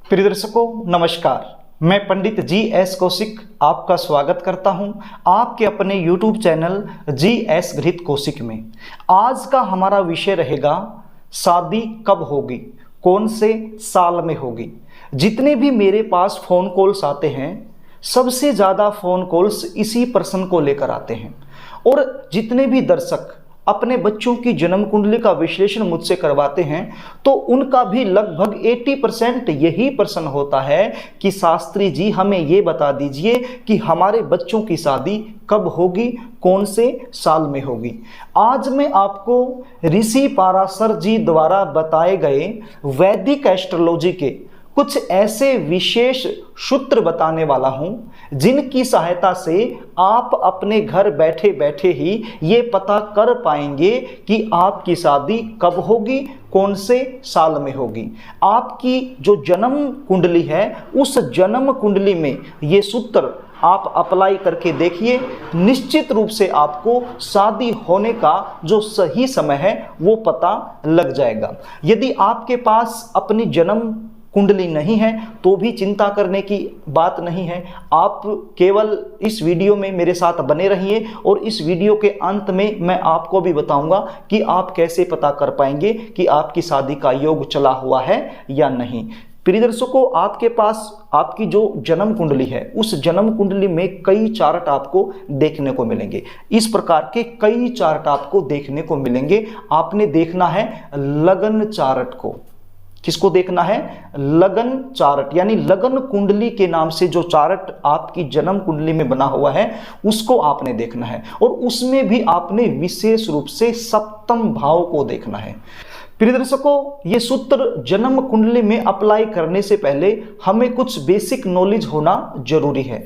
प्रिय दर्शकों नमस्कार। मैं पंडित जी एस कौशिक आपका स्वागत करता हूं आपके अपने YouTube चैनल जी एस घृत कौशिक में। आज का हमारा विषय रहेगा शादी कब होगी, कौन से साल में होगी। जितने भी मेरे पास फ़ोन कॉल्स आते हैं सबसे ज़्यादा फ़ोन कॉल्स इसी प्रश्न को लेकर आते हैं और जितने भी दर्शक अपने बच्चों की जन्म कुंडली का विश्लेषण मुझसे करवाते हैं तो उनका भी लगभग 80% यही प्रश्न होता है कि शास्त्री जी हमें ये बता दीजिए कि हमारे बच्चों की शादी कब होगी, कौन से साल में होगी। आज मैं आपको ऋषि पाराशर जी द्वारा बताए गए वैदिक एस्ट्रोलॉजी के कुछ ऐसे विशेष सूत्र बताने वाला हूं जिनकी सहायता से आप अपने घर बैठे बैठे ही ये पता कर पाएंगे कि आपकी शादी कब होगी, कौन से साल में होगी। आपकी जो जन्म कुंडली है उस जन्म कुंडली में ये सूत्र आप अप्लाई करके देखिए, निश्चित रूप से आपको शादी होने का जो सही समय है वो पता लग जाएगा। यदि आपके पास अपनी जन्म कुंडली नहीं है तो भी चिंता करने की बात नहीं है। आप केवल इस वीडियो में मेरे साथ बने रहिए और इस वीडियो के अंत में मैं आपको भी बताऊंगा कि आप कैसे पता कर पाएंगे कि आपकी शादी का योग चला हुआ है या नहीं। प्रिय दर्शकों, आपके पास आपकी जो जन्म कुंडली है उस जन्म कुंडली में कई चार्ट आपको देखने को मिलेंगे। इस प्रकार के कई चार्ट आपको देखने को मिलेंगे। आपने देखना है लगन चार्ट को। किसको देखना है? लगन चार्ट, यानी लगन कुंडली के नाम से जो चार्ट आपकी जन्म कुंडली में बना हुआ है उसको आपने देखना है और उसमें भी आपने विशेष रूप से सप्तम भाव को देखना है। प्रिय दर्शकों, ये सूत्र जन्म कुंडली में अप्लाई करने से पहले हमें कुछ बेसिक नॉलेज होना जरूरी है।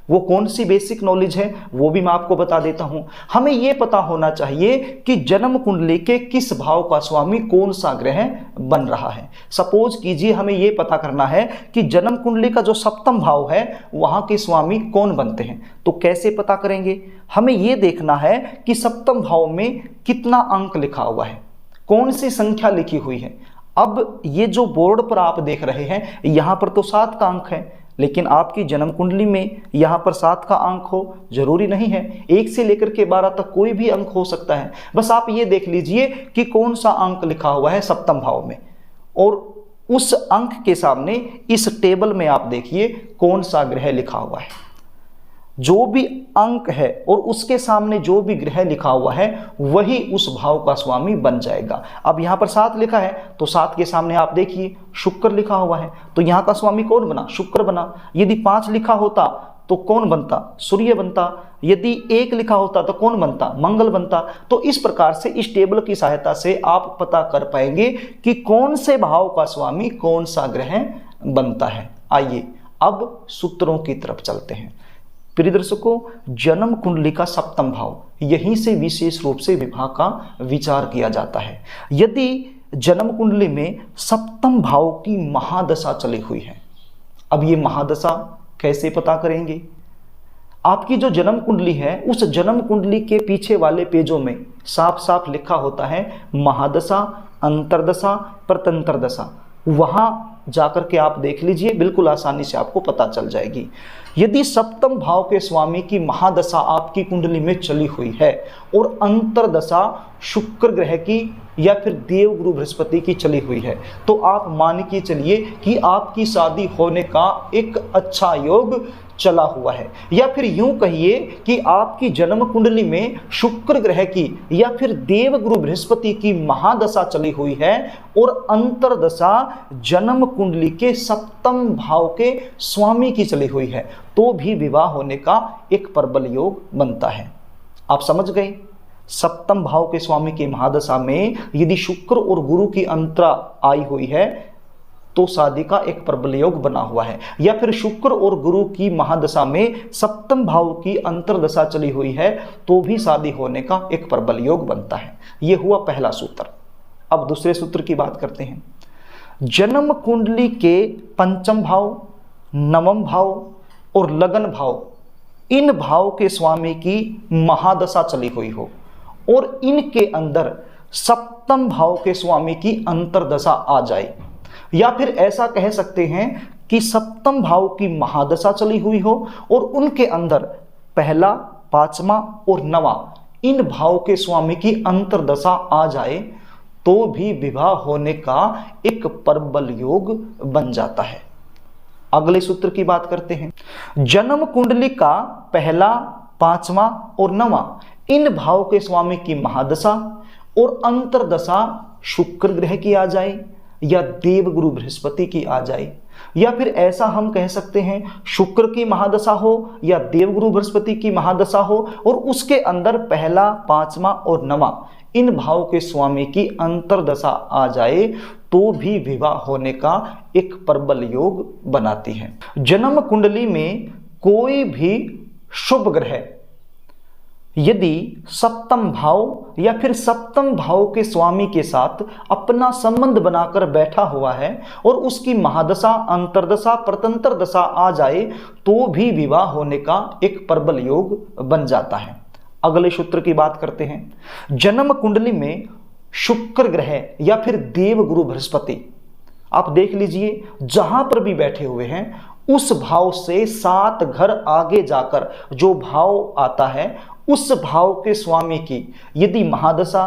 वो कौन सी बेसिक नॉलेज है वो भी मैं आपको बता देता हूं। हमें यह पता होना चाहिए कि जन्म कुंडली के किस भाव का स्वामी कौन सा ग्रह बन रहा है। सपोज कीजिए हमें यह पता करना है कि जन्म कुंडली का जो सप्तम भाव है वहां के स्वामी कौन बनते हैं, तो कैसे पता करेंगे? हमें यह देखना है कि सप्तम भाव में कितना अंक लिखा हुआ है, कौन सी संख्या लिखी हुई है। अब ये जो बोर्ड पर आप देख रहे हैं यहां पर तो 7 का अंक है, लेकिन आपकी जन्म कुंडली में यहाँ पर 7 का अंक हो जरूरी नहीं है। 1 से लेकर के 12 तक कोई भी अंक हो सकता है। बस आप ये देख लीजिए कि कौन सा अंक लिखा हुआ है सप्तम भाव में और उस अंक के सामने इस टेबल में आप देखिए कौन सा ग्रह लिखा हुआ है। जो भी अंक है और उसके सामने जो भी ग्रह लिखा हुआ है वही उस भाव का स्वामी बन जाएगा। अब यहाँ पर 7 लिखा है तो 7 के सामने आप देखिए शुक्र लिखा हुआ है, तो यहाँ का स्वामी कौन बना? शुक्र बना। यदि 5 लिखा होता तो कौन बनता? सूर्य बनता। यदि 1 लिखा होता तो कौन बनता? मंगल बनता। तो इस प्रकार से इस टेबल की सहायता से आप पता कर पाएंगे कि कौन से भाव का स्वामी कौन सा ग्रह बनता है। आइए अब सूत्रों की तरफ चलते हैं। प्रिय दर्शकों, जन्म कुंडली का सप्तम भाव, यहीं से विशेष रूप से विवाह का विचार किया जाता है। यदि जन्म कुंडली में सप्तम भाव की महादशा चली हुई है, अब ये महादशा कैसे पता करेंगे? आपकी जो जन्म कुंडली है उस जन्म कुंडली के पीछे वाले पेजों में साफ साफ लिखा होता है महादशा, अंतरदशा, प्रतंत्र दशा। वहां जाकर के आप देख लीजिए, बिल्कुल आसानी से आपको पता चल जाएगी। यदि सप्तम भाव के स्वामी की महादशा आपकी कुंडली में चली हुई है और अंतरदशा शुक्र ग्रह की या फिर देवगुरु बृहस्पति की चली हुई है तो आप मान के चलिए कि आपकी शादी होने का एक अच्छा योग चला हुआ है। या फिर यूं कहिए कि आपकी जन्म कुंडली में शुक्र ग्रह की या फिर देवगुरु बृहस्पति की महादशा चली हुई है और अंतरदशा जन्म कुंडली के सप्तम भाव के स्वामी की चली हुई है तो भी विवाह होने का एक प्रबल योग बनता है। आप समझ गए? सप्तम भाव के स्वामी की महादशा में यदि शुक्र और गुरु की अंतरा आई हुई है तो शादी का एक प्रबल योग बना हुआ है। या फिर शुक्र और गुरु की महादशा में सप्तम भाव की अंतरदशा चली हुई है तो भी शादी होने का एक प्रबल योग बनता है। यह हुआ पहला सूत्र। अब दूसरे सूत्र की बात करते हैं। जन्म कुंडली के पंचम भाव, नवम भाव और लगन भाव, इन भाव के स्वामी की महादशा चली हुई हो और इनके अंदर सप्तम भाव के स्वामी की अंतरदशा आ जाए या फिर ऐसा कह सकते हैं कि सप्तम भाव की महादशा चली हुई हो और उनके अंदर पहला, पांचवा और नवा इन भाव के स्वामी की अंतर्दशा आ जाए तो भी विवाह होने का एक प्रबल योग बन जाता है। अगले सूत्र की बात करते हैं। जन्म कुंडली का पहला, पांचवा और नवा इन भाव के स्वामी की महादशा और अंतर्दशा शुक्र ग्रह की आ जाए या देवगुरु बृहस्पति की आ जाए, या फिर ऐसा हम कह सकते हैं शुक्र की महादशा हो या देवगुरु बृहस्पति की महादशा हो और उसके अंदर पहला, पांचवा और नवा इन भाव के स्वामी की अंतर्दशा आ जाए तो भी विवाह होने का एक प्रबल योग बनाती है। जन्म कुंडली में कोई भी शुभ ग्रह यदि सप्तम भाव या फिर सप्तम भाव के स्वामी के साथ अपना संबंध बनाकर बैठा हुआ है और उसकी महादशा, अंतर्दशा, प्रतंत्र दशा आ जाए तो भी विवाह होने का एक प्रबल योग बन जाता है। अगले सूत्र की बात करते हैं। जन्म कुंडली में शुक्र ग्रह या फिर देवगुरु बृहस्पति, आप देख लीजिए जहां पर भी बैठे हुए हैं उस भाव से 7 घर आगे जाकर जो भाव आता है उस भाव के स्वामी की यदि महादशा,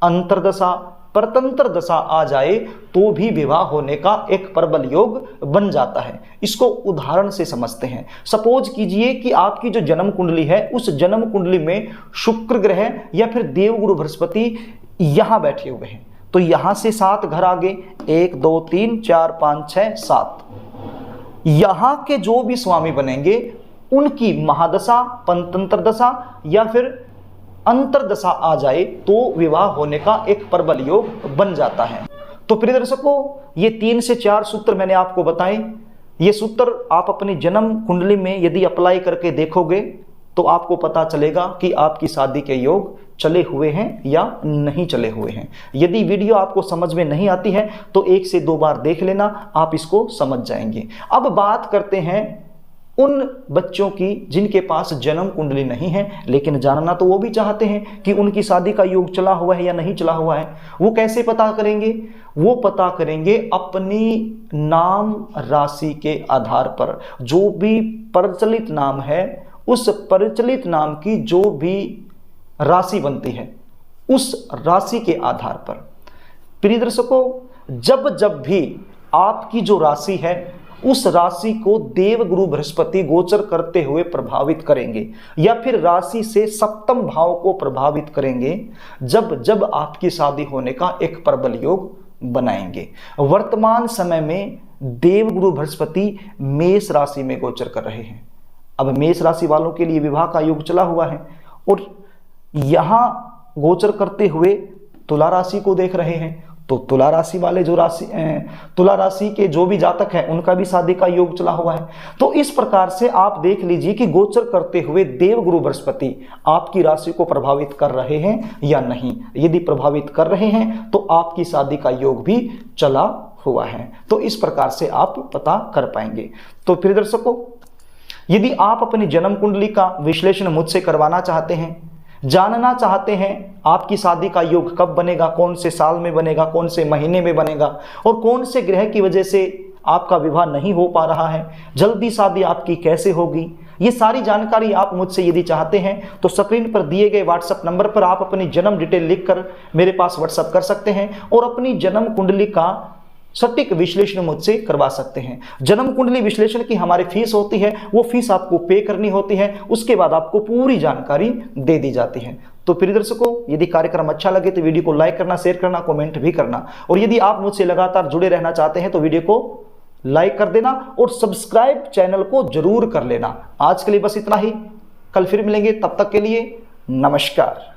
अंतर्दशा, परतंत्र दशा आ जाए तो भी विवाह होने का एक प्रबल योग बन जाता है। इसको उदाहरण से समझते हैं। सपोज कीजिए कि आपकी जो जन्म कुंडली है उस जन्म कुंडली में शुक्र ग्रह या फिर देवगुरु बृहस्पति यहां बैठे हुए हैं, तो यहां से 7 घर आगे 1 2 3 4 5 6 7 यहां के जो भी स्वामी बनेंगे उनकी महादशा, पंतंत्र दशा या फिर अंतर्दशा आ जाए तो विवाह होने का एक प्रबल योग बन जाता है। तो प्रिय दर्शकों, ये 3 से 4 सूत्र मैंने आपको बताए। ये सूत्र आप अपनी जन्म कुंडली में यदि अप्लाई करके देखोगे तो आपको पता चलेगा कि आपकी शादी के योग चले हुए हैं या नहीं चले हुए हैं। यदि वीडियो आपको समझ में नहीं आती है तो 1 से 2 बार देख लेना, आप इसको समझ जाएंगे। अब बात करते हैं उन बच्चों की जिनके पास जन्म कुंडली नहीं है लेकिन जानना तो वो भी चाहते हैं कि उनकी शादी का योग चला हुआ है या नहीं चला हुआ है। वो कैसे पता करेंगे? वो पता करेंगे अपनी नाम राशि के आधार पर। जो भी प्रचलित नाम है उस प्रचलित नाम की जो भी राशि बनती है उस राशि के आधार पर। प्रिय दर्शकों, जब जब भी आपकी जो राशि है उस राशि को देवगुरु बृहस्पति गोचर करते हुए प्रभावित करेंगे या फिर राशि से सप्तम भाव को प्रभावित करेंगे, जब जब आपकी शादी होने का एक प्रबल योग बनाएंगे। वर्तमान समय में देवगुरु बृहस्पति मेष राशि में गोचर कर रहे हैं। अब मेष राशि वालों के लिए विवाह का योग चला हुआ है और यहां गोचर करते हुए तुला राशि को देख रहे हैं, तो तुला राशि वाले जो तुला राशि के जो भी जातक हैं उनका भी शादी का योग चला हुआ है। तो इस प्रकार से आप देख लीजिए कि गोचर करते हुए देवगुरु बृहस्पति आपकी राशि को प्रभावित कर रहे हैं या नहीं। यदि प्रभावित कर रहे हैं तो आपकी शादी का योग भी चला हुआ है। तो इस प्रकार से आप पता कर पाएंगे। तो प्रिय दर्शकों, यदि आप अपनी जन्म कुंडली का विश्लेषण मुझसे करवाना चाहते हैं, जानना चाहते हैं आपकी शादी का योग कब बनेगा, कौन से साल में बनेगा, कौन से महीने में बनेगा और कौन से ग्रह की वजह से आपका विवाह नहीं हो पा रहा है, जल्दी शादी आपकी कैसे होगी, ये सारी जानकारी आप मुझसे यदि चाहते हैं तो स्क्रीन पर दिए गए व्हाट्सएप नंबर पर आप अपनी जन्म डिटेल लिखकर मेरे पास व्हाट्सएप कर सकते हैं और अपनी जन्म कुंडली का सटीक विश्लेषण मुझसे करवा सकते हैं। जन्म कुंडली विश्लेषण की हमारी फीस होती है, वो फीस आपको पे करनी होती है, उसके बाद आपको पूरी जानकारी दे दी जाती है। तो प्रिय दर्शकों, यदि कार्यक्रम अच्छा लगे तो वीडियो को लाइक करना, शेयर करना, कमेंट भी करना और यदि आप मुझसे लगातार जुड़े रहना चाहते हैं तो वीडियो को लाइक कर देना और सब्सक्राइब चैनल को जरूर कर लेना। आज के लिए बस इतना ही, कल फिर मिलेंगे, तब तक के लिए नमस्कार।